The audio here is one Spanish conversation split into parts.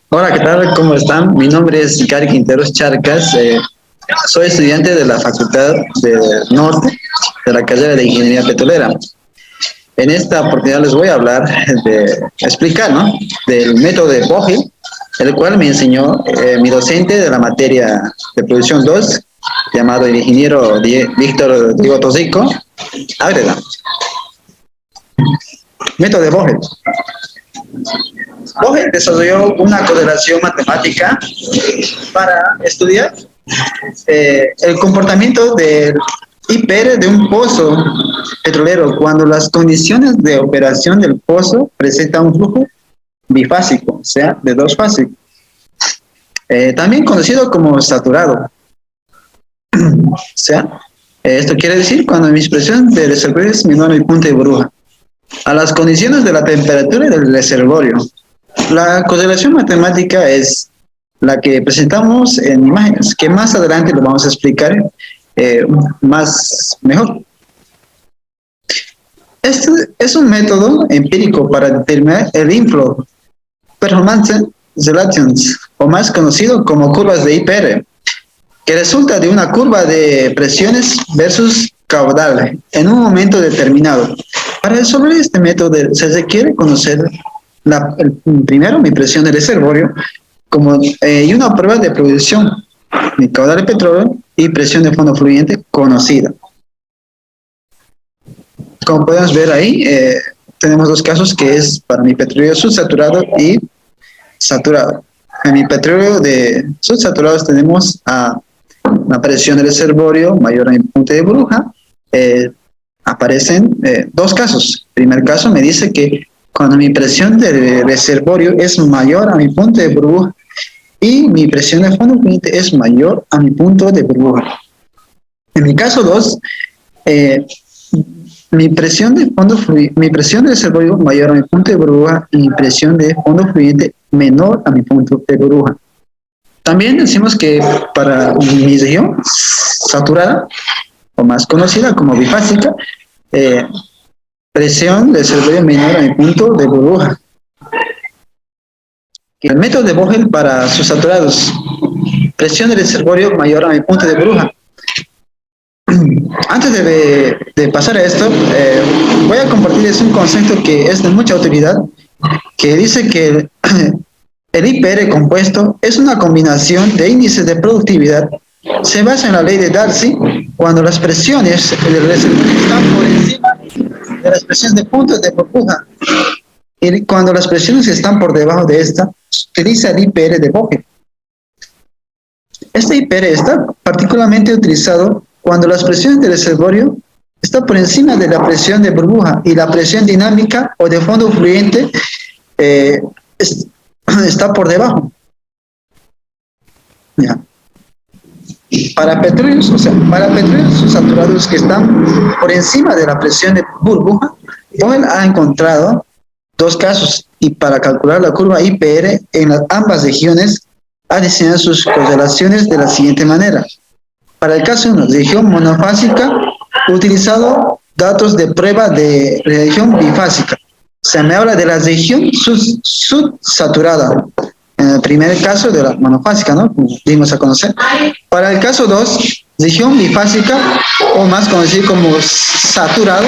Hola, ¿qué tal? ¿Cómo están? Mi nombre es Gary Quinteros Charcas. Soy estudiante de la Facultad del Norte de la carrera de Ingeniería Petrolera. En esta oportunidad les voy a hablar explicar, ¿no? Del método de Vogel, el cual me enseñó mi docente de la materia de producción 2, llamado el ingeniero Víctor Diego Tosico Ágreda. Método de Vogel. Vogel desarrolló una correlación matemática para estudiar el comportamiento del IPR de un pozo petrolero cuando las condiciones de operación del pozo presentan un flujo bifásico, o sea, de dos fases, también conocido como saturado. O sea, esto quiere decir cuando mi expresión de reservorio es menor al punto de burbuja, a las condiciones de la temperatura del reservorio. La correlación matemática es la que presentamos en imágenes, que más adelante lo vamos a explicar más mejor. Este es un método empírico para determinar el inflow performance relations, o más conocido como curvas de IPR, que resulta de una curva de presiones versus caudal en un momento determinado. Para resolver este método se requiere conocer primero mi presión del reservorio y una prueba de producción, mi caudal de petróleo y presión de fondo fluyente conocida. Como podemos ver ahí, tenemos dos casos que es para mi petróleo subsaturado y saturado. En mi petróleo de subsaturados tenemos a la presión del reservorio mayor a mi punto de burbuja. Aparecen dos casos. El primer caso me dice que cuando mi presión del reservorio es mayor a mi punto de burbuja y mi presión de fondo fluyente es mayor a mi punto de burbuja. En mi caso 2, mi presión de reservorio mayor a mi punto de burbuja y mi presión de fondo fluyente menor a mi punto de burbuja. También decimos que para mi región saturada, o más conocida como bifásica, presión de reservorio menor a mi punto de burbuja. El método de Vogel para subsaturados, presión del reservorio mayor a mi punto de burbuja. Antes de pasar a esto, voy a compartirles un concepto que es de mucha utilidad, que dice que el IPR compuesto es una combinación de índices de productividad. Se basa en la ley de Darcy cuando las presiones del reservorio están por encima de las presiones de puntos de burbuja y cuando las presiones están por debajo de esta, se utiliza el IPR de Vogel. Este IPR está particularmente utilizado cuando las presiones del reservorio están por encima de la presión de burbuja y la presión dinámica o de fondo fluyente está por debajo. Ya. Para petróleos subsaturados que están por encima de la presión de burbuja, Vogel ha encontrado dos casos y para calcular la curva IPR en ambas regiones ha diseñado sus correlaciones de la siguiente manera. Para el caso 1, región monofásica, utilizado datos de prueba de región bifásica. Se me habla de la región subsaturada. En el primer caso de la monofásica, ¿no? Como dimos a conocer. Para el caso 2, región bifásica, o más conocido como saturado,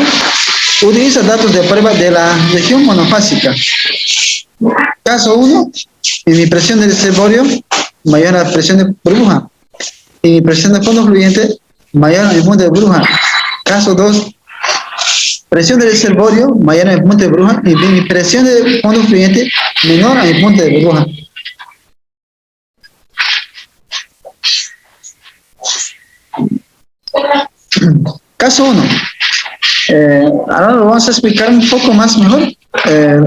utiliza datos de prueba de la región monofásica. Caso 1, mi presión del reservorio mayor a la presión de burbuja y mi presión de fondo fluyente mayor a mi punto de burbuja. Caso 2, presión del reservorio mayor a mi punto de burbuja y mi presión de fondo fluyente menor a mi punto de burbuja. Caso 1. Ahora lo vamos a explicar un poco más mejor.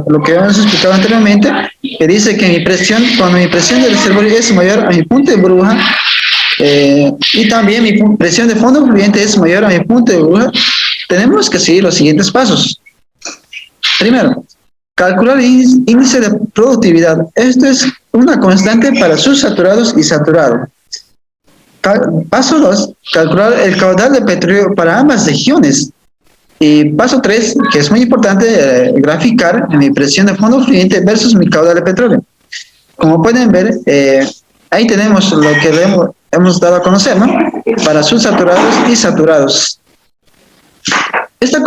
Lo que hemos explicado anteriormente, que dice que cuando mi presión del reservorio es mayor a mi punto de burbuja y también mi presión de fondo fluyente es mayor a mi punto de burbuja, tenemos que seguir los siguientes pasos. Primero, calcular el índice de productividad. Esto es una constante para subsaturados y saturados. Paso 2, calcular el caudal de petróleo para ambas regiones. Y paso 3, que es muy importante, graficar mi presión de fondo fluyente versus mi caudal de petróleo. como pueden ver, ahí tenemos lo que hemos dado a conocer, ¿no? Para subsaturados y saturados. Estas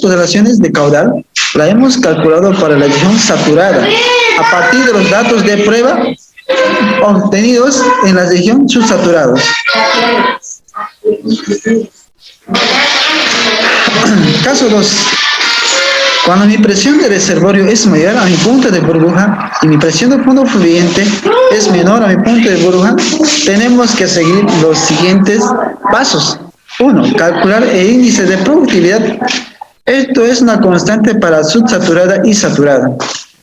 correlaciones de caudal la hemos calculado para la región saturada a partir de los datos de prueba obtenidos en la región subsaturados. Caso 2. Cuando mi presión de reservorio es mayor a mi punto de burbuja y mi presión de fondo fluyente es menor a mi punto de burbuja, tenemos que seguir los siguientes pasos. 1. Calcular el índice de productividad. Esto es una constante para subsaturada y saturada.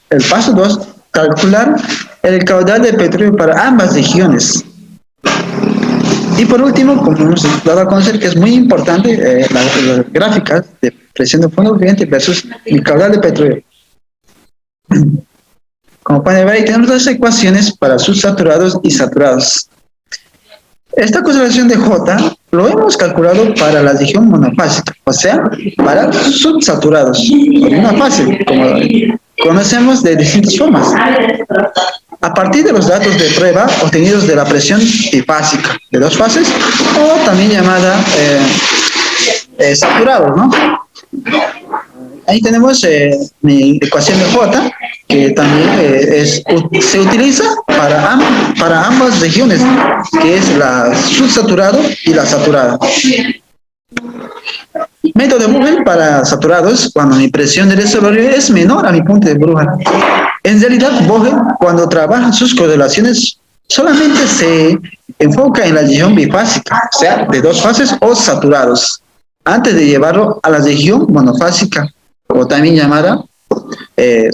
El paso 2. Calcular el caudal de petróleo para ambas regiones. Y por último, como hemos dado a conocer que es muy importante, las gráficas de presión de fondo fluyente versus el caudal de petróleo. Como pueden ver, ahí tenemos las ecuaciones para subsaturados y saturados. Esta correlación de J lo hemos calculado para la región monofásica, o sea, para subsaturados, en una fase, como conocemos de distintas formas. A partir de los datos de prueba obtenidos de la presión bifásica de dos fases, o también llamada saturado, ¿no? Ahí tenemos mi ecuación de J, que también se utiliza para ambas regiones, que es la subsaturado y la saturada. Método de Vogel para saturados, cuando mi presión de reservorio es menor a mi punto de burbuja. En realidad, Vogel, cuando trabaja sus correlaciones, solamente se enfoca en la región bifásica, o sea, de dos fases o saturados, antes de llevarlo a la región monofásica, o también llamada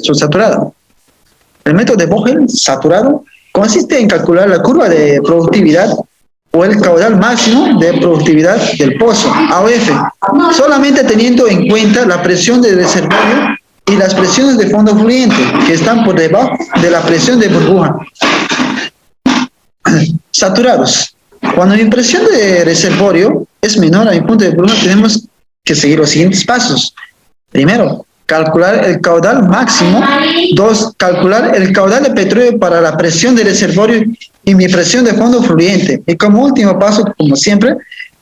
subsaturada. El método de Vogel saturado consiste en calcular la curva de productividad o el caudal máximo de productividad del pozo, AOF, solamente teniendo en cuenta la presión del reservorio y las presiones de fondo fluyente, que están por debajo de la presión de burbuja. Saturados. Cuando mi presión de reservorio es menor a mi punto de burbuja, tenemos que seguir los siguientes pasos. Primero, calcular el caudal máximo. 2, calcular el caudal de petróleo para la presión de reservorio y mi presión de fondo fluyente. Y como último paso, como siempre,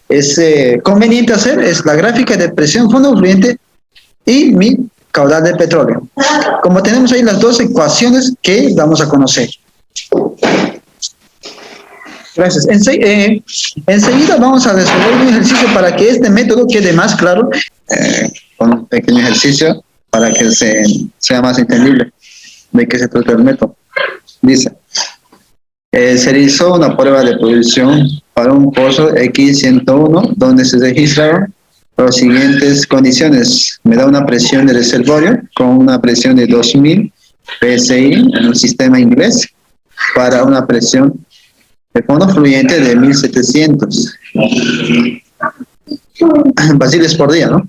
es conveniente hacer es la gráfica de presión fondo fluyente y mi caudal de petróleo. Como tenemos ahí las dos ecuaciones que vamos a conocer. Gracias. Enseguida vamos a resolver un ejercicio para que este método quede más claro, con un pequeño ejercicio para que sea más entendible de qué se trata el método. Dice, se realizó una prueba de producción para un pozo X101 donde se registraron las siguientes condiciones. Me da una presión de reservorio con una presión de 2000 PSI en un sistema inglés para una presión de fondo fluyente de 1700 barriles por día, ¿no?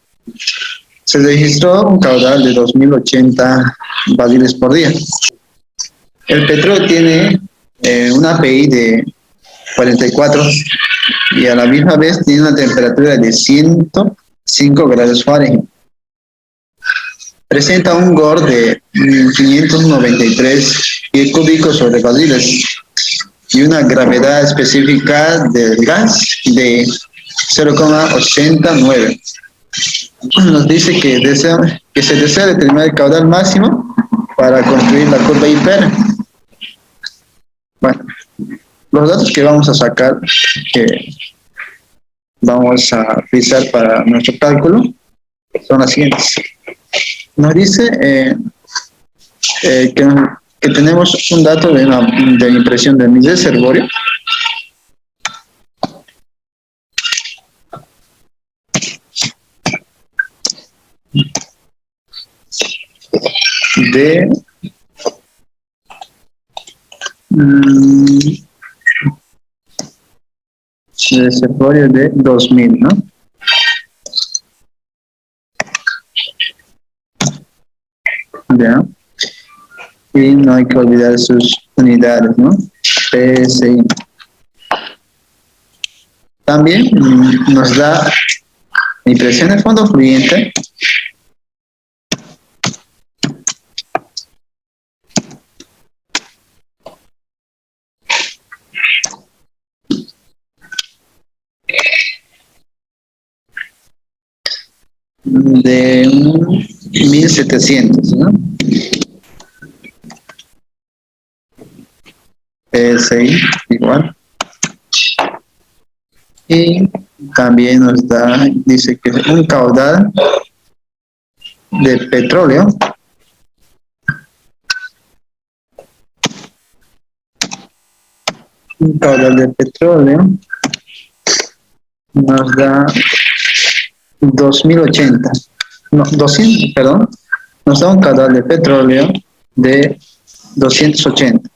Se registró un caudal de 2080 barriles por día. El petróleo tiene una API de 44 y a la misma vez tiene una temperatura de 105 grados Fahrenheit. Presenta un GOR de 593 pies cúbicos sobre barriles y una gravedad específica del gas de 0,89. Nos dice que se desea determinar el caudal máximo para construir la curva hiper. Bueno, los datos que vamos a sacar, que vamos a utilizar para nuestro cálculo, son las siguientes. Nos dice que tenemos un dato de impresión de mi reservorio. De reservorio de 2000, ¿no? Ya. Y no hay que olvidar sus unidades, ¿no? PSI. También nos da mi presión de fondo fluyente de 1700, ¿no? PSI igual. Y también nos da, dice que un caudal de petróleo nos da 2080, no, 200, perdón, nos da un caudal de petróleo de 280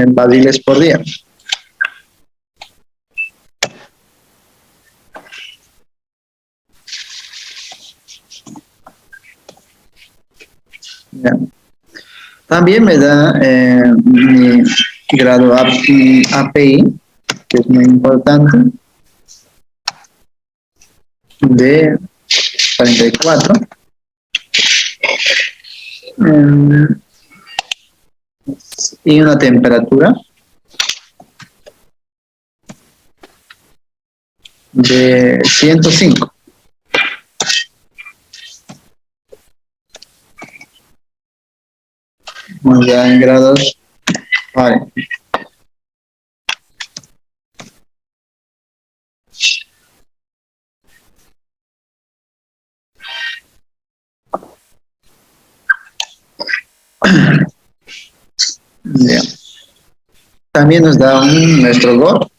barriles por día. Ya. También me da mi grado API, que es muy importante, de 44. Y una temperatura de 105. Ya en grados. Vale. Ya. También nos da nuestro GOR.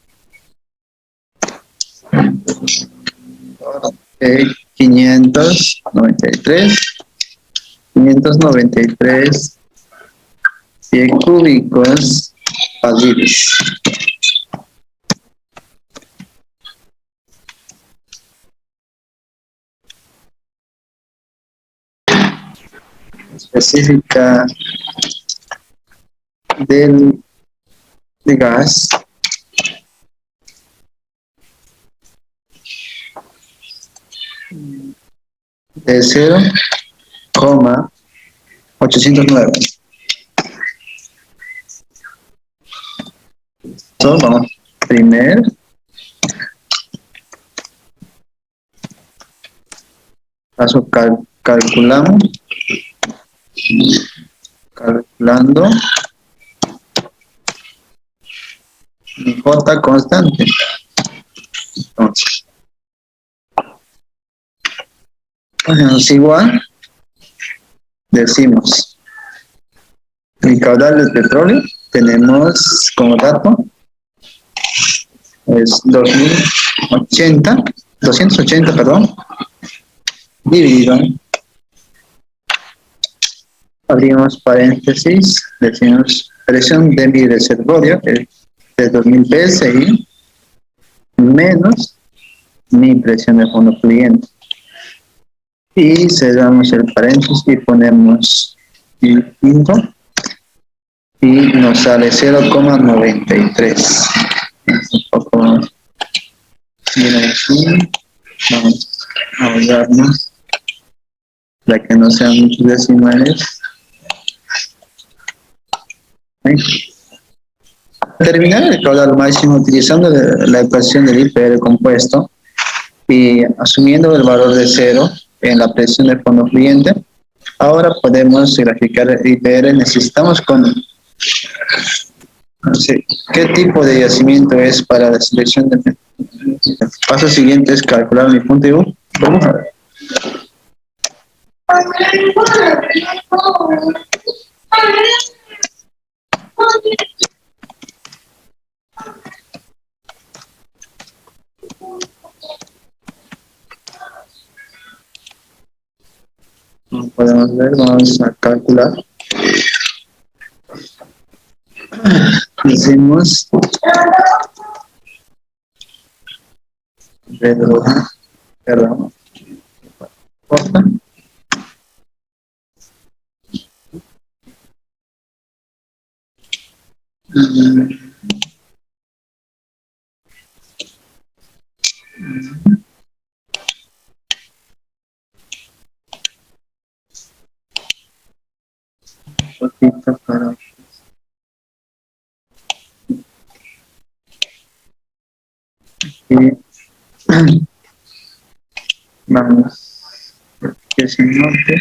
593 pies cúbicos pasibles. Específica del de gas de 0,809. Entonces, vamos, primer paso, calculando mi J constante. Entonces, es igual, decimos, el caudal de petróleo tenemos como dato es 280, perdón, dividido, abrimos paréntesis, decimos presión de mi reservorio, que es de 2000 PSI, menos mi presión de fondo fluyente. Y cerramos el paréntesis y ponemos el punto y nos sale 0,93. Un poco bien aquí. Vamos a ahorrarnos para que no sean muchos decimales. ¿Sí? Determinar el caudal máximo utilizando la ecuación del IPR compuesto y asumiendo el valor de 0 en la presión del fondo fluyente. Ahora podemos graficar el IPR. Necesitamos qué tipo de yacimiento es para la selección de. El paso siguiente es calcular mi punto U. Vamos a ver. Como podemos ver, vamos a calcular. Hicimos perdón, corta. Poquito para y Vamos, que es el norte.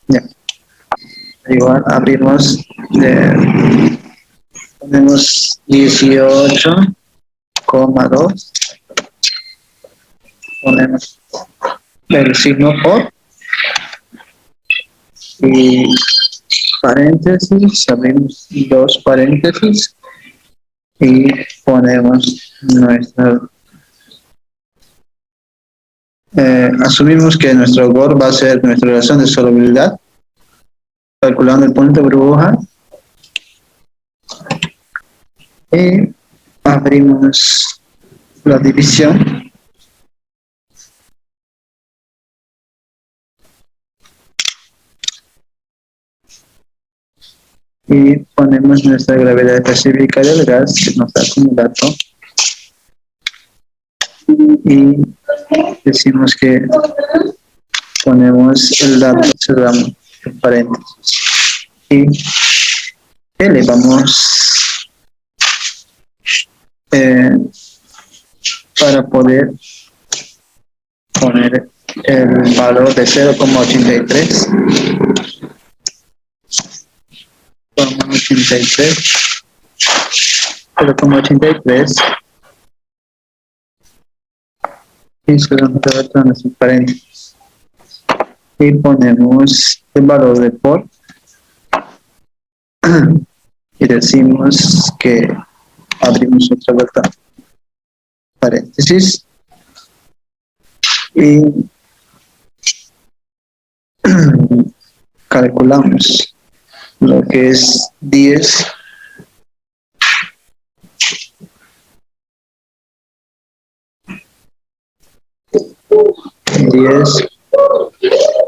Ya. Igual abrimos, ponemos 18,2, ponemos el signo por y paréntesis, abrimos dos paréntesis y ponemos nuestra, asumimos que nuestro GOR va a ser nuestra relación de solubilidad, calculando el punto de burbuja y abrimos la división y ponemos nuestra gravedad específica del gas que nos da como dato y decimos que ponemos el dato, cerramos paréntesis y elevamos para poder poner el valor de 0,83 0,83 y cerramos nuestros paréntesis y ponemos el valor de por y decimos que abrimos otra vuelta paréntesis y calculamos lo que es 10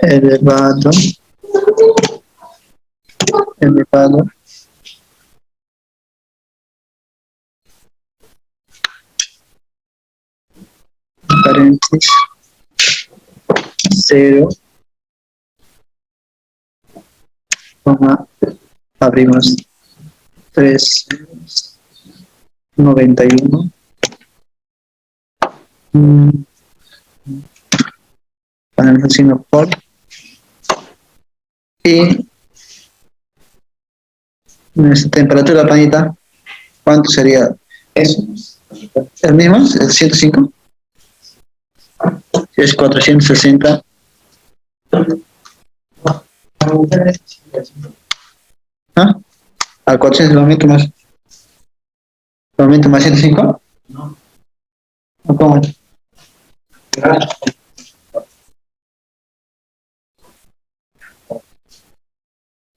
elevado paréntesis 0, abrimos 391 ponemos el signo por y nuestra temperatura, panita, ¿cuánto sería eso? ¿El mismo? ¿El 105? Es 460. ¿Ah? ¿A 400 lo aumento más? ¿Lo aumento más 105? No. ¿Cómo?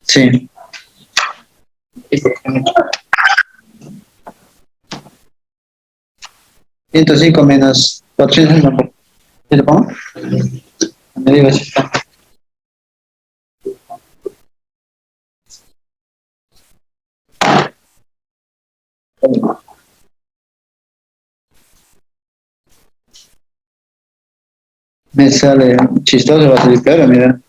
Sí. 105 menos 400, no. ¿Qué le pongo? Me digo si está. Me sale chistoso, va a salir peor, mira.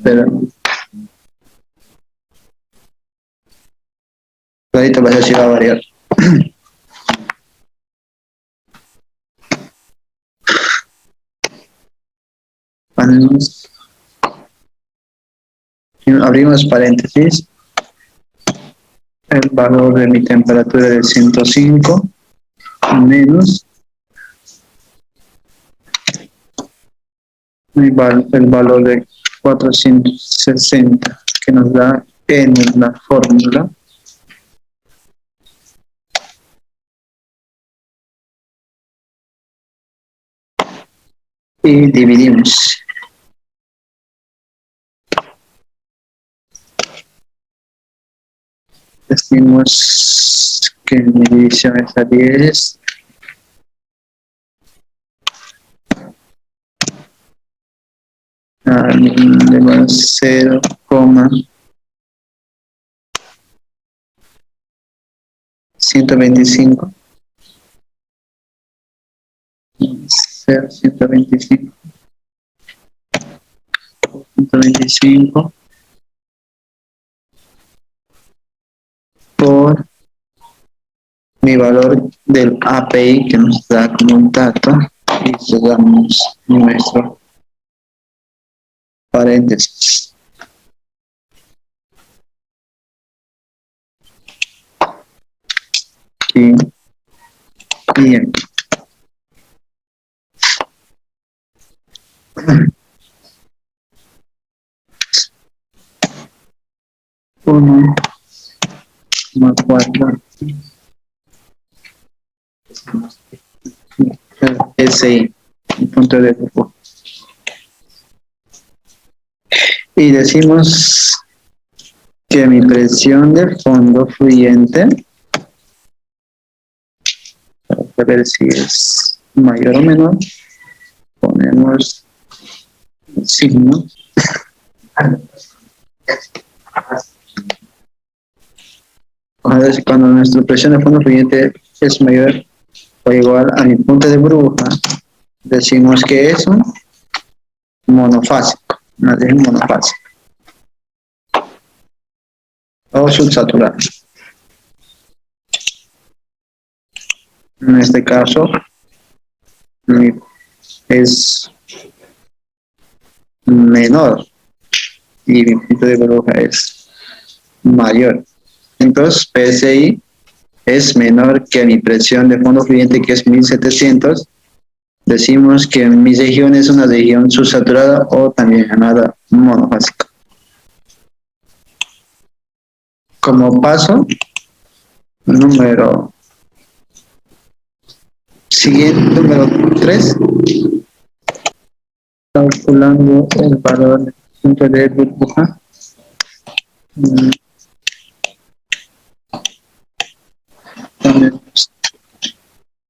Pero ahorita va a si va a variar. Ponemos, abrimos paréntesis, el valor de mi temperatura de 105 menos el valor de 460 que nos da en la fórmula. Y dividimos. Decimos que mi división es a 10. De 0,125. 0,125 125 por mi valor del API que nos da como un dato y cerramos nuestro paréntesis. Aquí y aquí. Uno, cuatro, SI, punto de grupo. Y decimos que mi presión de fondo fluyente, para ver si es mayor o menor, ponemos el signo. Cuando nuestra presión de fondo fluyente es mayor o igual a mi punto de burbuja, decimos que es un monofásico, una adhesión monofásica o subsaturado. En este caso es menor y mi punto de burbuja es mayor. Entonces PSI es menor que mi presión de fondo fluyente, que es 1700. Decimos que mi región es una región subsaturada o también llamada monofásica. Como paso número siguiente, número 3, calculando el valor del punto de burbuja.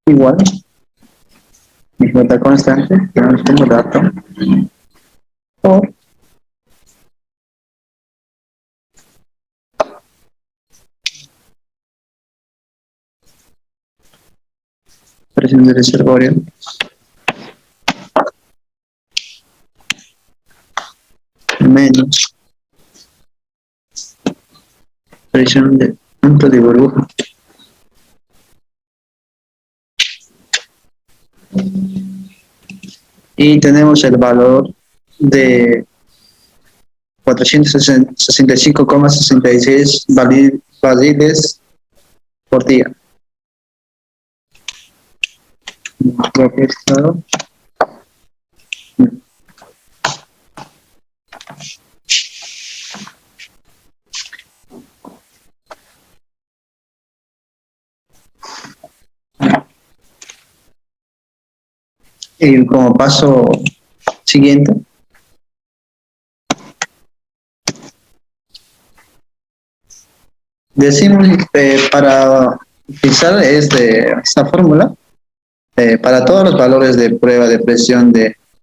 Igual, mi cuota constante, tenemos como dato, por presión de reservorio menos presión de punto de burbuja. Y tenemos el valor de 465,66 barriles por día. Creo que es claro. Y como paso siguiente, decimos para utilizar esta fórmula, para todos los valores de prueba de presión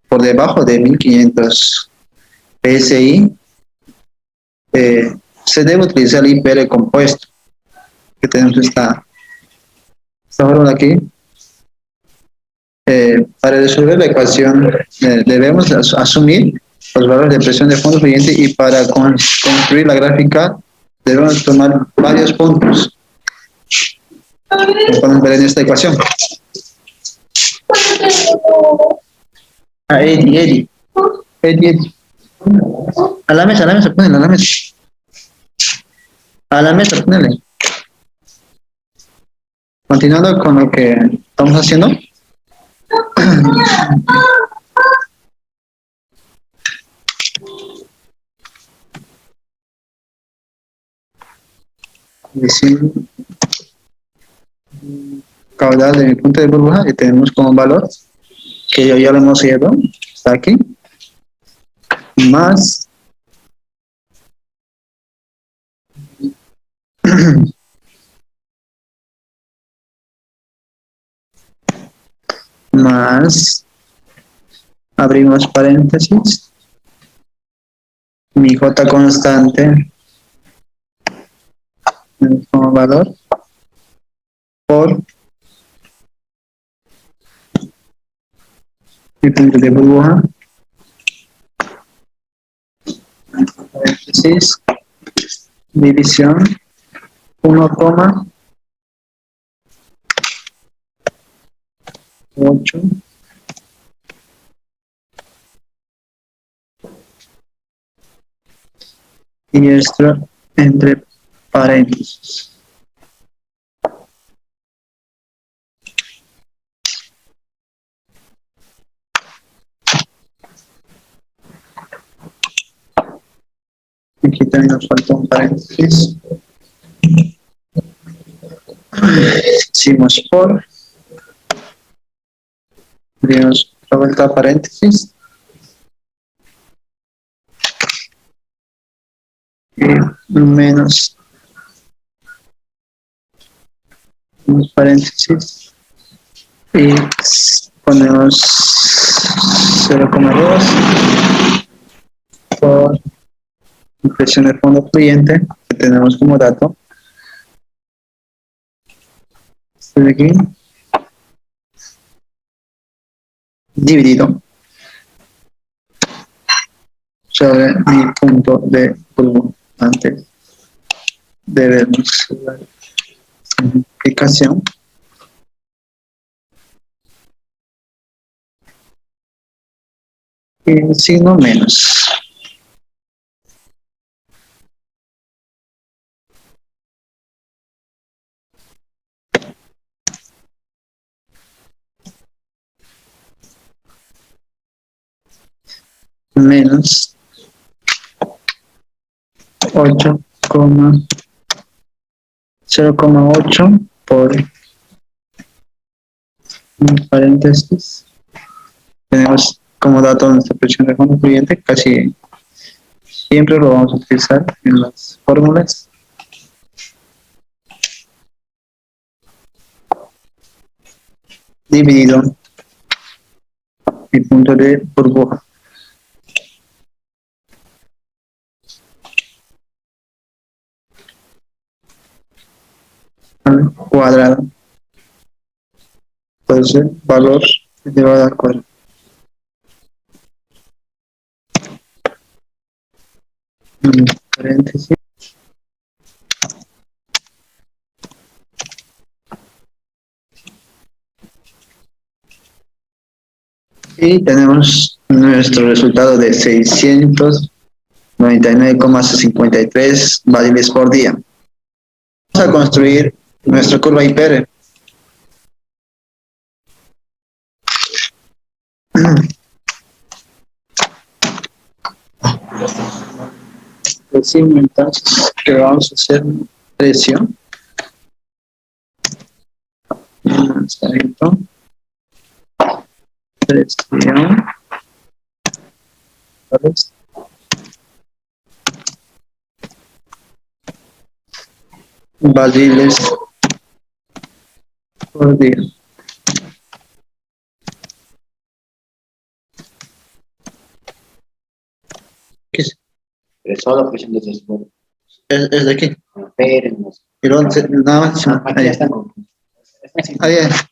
por debajo de 1500 PSI, se debe utilizar el IPR compuesto, que tenemos esta fórmula aquí. Para resolver la ecuación debemos asumir los valores de presión de fondo fluyente, y para construir la gráfica debemos tomar varios puntos. Lo podemos ver en esta ecuación. Eddie. A la mesa, ponele, a la mesa. A la mesa, ponele. Continuando con lo que estamos haciendo. Decimos caudal de mi punto de burbuja, que tenemos como valor, que ya lo hemos ido, está aquí, más más, abrimos paréntesis, mi J constante como valor por mi punto de burbuja paréntesis, división, 1,8 y esto entre paréntesis. Aquí también nos falta un paréntesis. Hicimos por. Abrimos la vuelta a paréntesis. Y menos unos paréntesis. Y ponemos 0,2 por impresión de fondo cliente que tenemos como dato. Este de aquí. Dividido sobre mi punto de curva. Antes debemos la simplificación. Y signo menos. Menos 0,8 por paréntesis. Tenemos como dato nuestra presión de fondo cliente, casi siempre lo vamos a utilizar en las fórmulas. Dividido mi punto de burbuja. Al cuadrado. Puede ser valor elevado al cuadrado. Paréntesis. Y tenemos nuestro resultado de 699,53 barriles por día. Vamos a construir nuestra curva IPR. Decimos entonces que vamos a hacer presión. Presión. Barriles por día. ¿Qué es? Pero solo presión de transporte. ¿Es de aquí? Espérenos. ¿Y dónde? Nada más. Aquí ya está. Ahí es.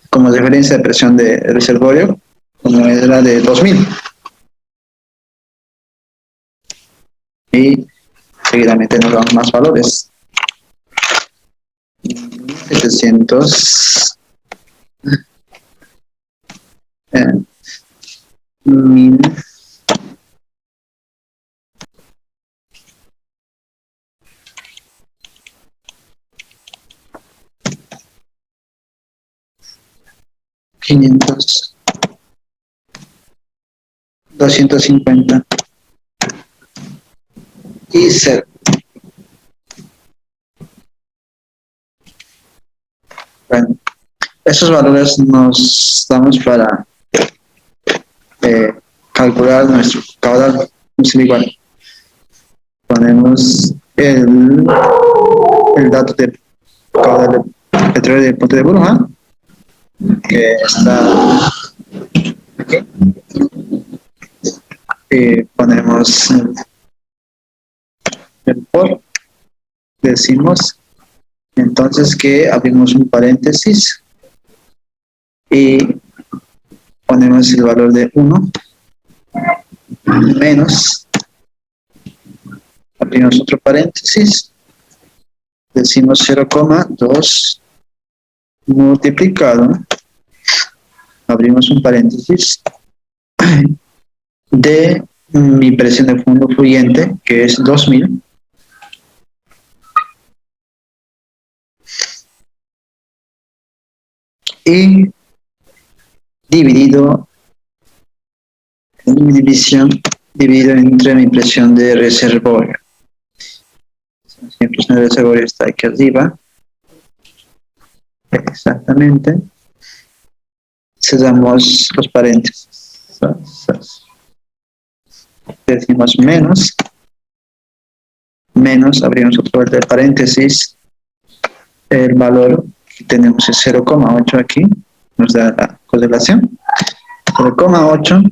Como referencia de presión de reservorio, como es la de 2000. Y seguidamente nos damos más valores. 700. 1000. $500, $250 y 0. Bueno, esos valores nos damos para calcular nuestro caudal. Igual. Ponemos el dato de caudal de petróleo del punto de burbuja, que está aquí. Y ponemos el por, decimos entonces que abrimos un paréntesis y ponemos el valor de 1 menos, abrimos otro paréntesis, decimos 0,2 multiplicado, abrimos un paréntesis, de mi presión de fondo fluyente, que es 2000, y dividido entre mi presión de reservorio. Mi presión de reservorio está aquí arriba. Exactamente. Cerramos los paréntesis. Decimos menos, abrimos otro vuelta de paréntesis. El valor que tenemos es 0,8 aquí. Nos da la correlación. 0,8.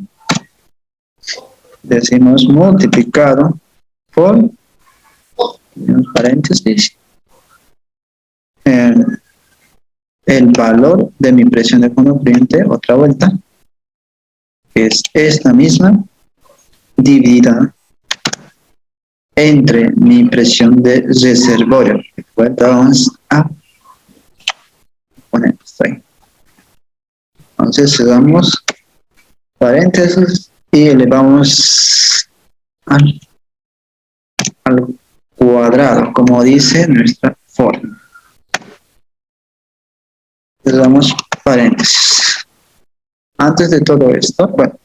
Decimos multiplicado por, en paréntesis, el valor de mi presión de fondo fluyente, otra vuelta, que es esta misma, dividida entre mi presión de reservorio. Vuelta, vamos a poner esto ahí. Entonces cerramos paréntesis y elevamos al cuadrado, como dice nuestra fórmula. Cerramos paréntesis. Antes de todo esto, bueno,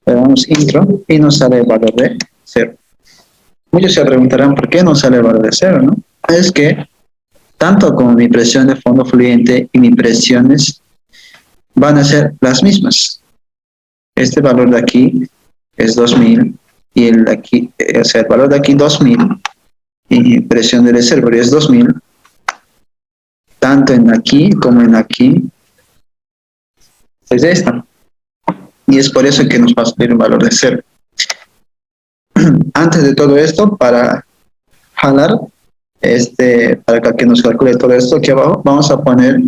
le damos intro y nos sale el valor de 0. Muchos se preguntarán por qué no sale el valor de 0, ¿no? Es que tanto como mi presión de fondo fluyente y mis presiones van a ser las mismas. Este valor de aquí es 2000 y el de aquí, o sea, el valor de aquí 2000 y presión de reservorio es 2000. Tanto en aquí como en aquí es esta. Y es por eso que nos va a salir un valor de 0. Antes de todo esto, para jalar, para que nos calcule todo esto aquí abajo, vamos a poner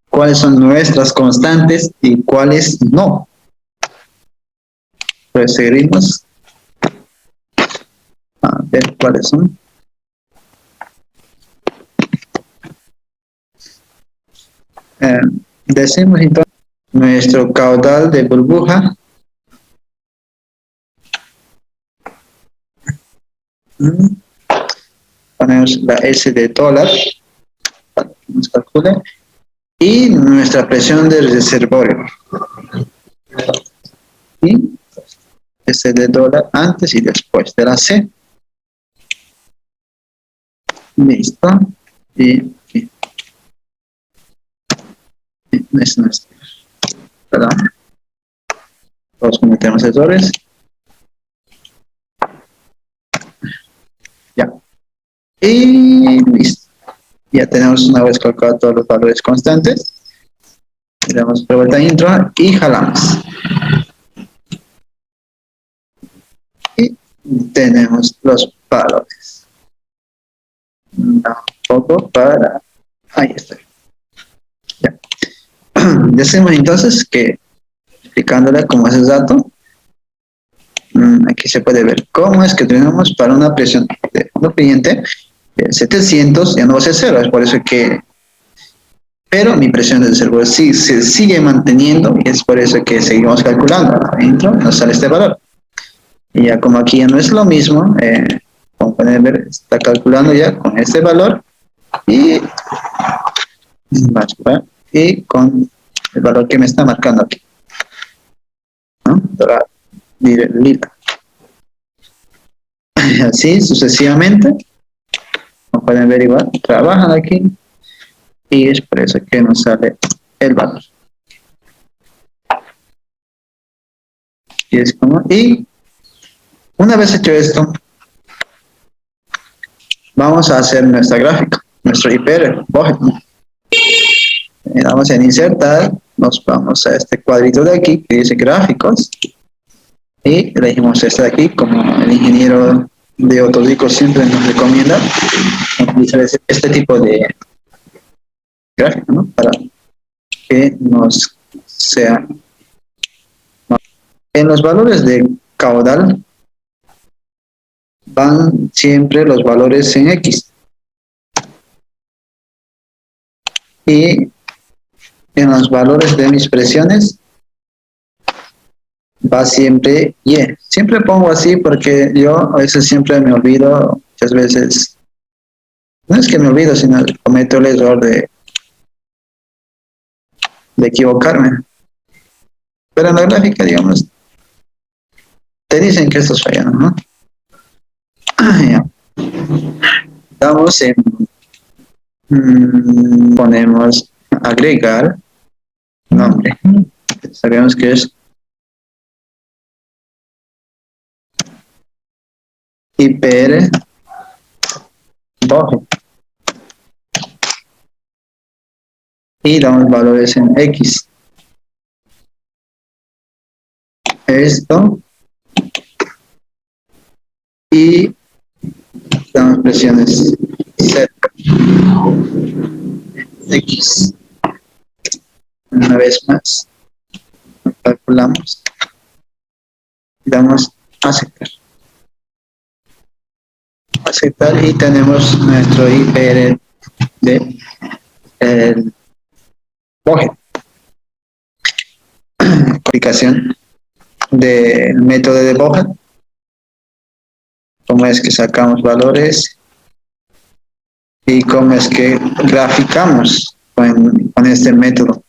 cuáles son nuestras constantes y cuáles no. Pues seguimos a ver cuáles son. Decimos entonces nuestro caudal de burbuja ponemos la S de dólar para que nos calcule y nuestra presión de reservorio y S de dólar antes y después de la C. Listo. Y aquí es nuestro, perdón, todos cometemos errores. Ya. Y listo. Ya tenemos una vez calculado todos los valores constantes. Le damos de vuelta a intro y jalamos. Y tenemos los valores. Un poco para... Ahí está. Ya. Decimos entonces que, explicándole cómo es el dato, aquí se puede ver cómo es que tenemos para una presión de fondo fluyente de 700, ya no va a ser 0, es por eso que, pero mi presión de reservorio sí se sigue manteniendo y es por eso que seguimos calculando. Adentro nos sale este valor. Y ya como aquí ya no es lo mismo, como pueden ver, está calculando ya con este valor y con el valor que me está marcando aquí, ¿no? Dorado, lila. Así sucesivamente, como pueden ver igual, trabajan aquí y es por eso que nos sale el valor. Y una vez hecho esto, vamos a hacer nuestra gráfica, nuestro hipérbola. Le damos en insertar, nos vamos a este cuadrito de aquí que dice gráficos y elegimos este de aquí, como el ingeniero de Autodico siempre nos recomienda utilizar este tipo de gráfico, ¿no? Para que nos sea, en los valores de caudal van siempre los valores en X. Y en los valores de mis presiones va siempre Y. Siempre pongo así porque yo a veces siempre me olvido, muchas veces, no es que me olvido, sino que cometo el error de equivocarme. Pero en la gráfica, digamos, te dicen que estás fallando, ¿no? Ya. Damos en, ponemos agregar nombre. Sabemos que es IPR Boje. Y damos valores en X. Esto. Y damos presiones Z. X. Una vez más. Calculamos. Damos aceptar. Aceptar y tenemos nuestro IPR de el Boje. Aplicación del método de Boje. Cómo es que sacamos valores y cómo es que graficamos con este método.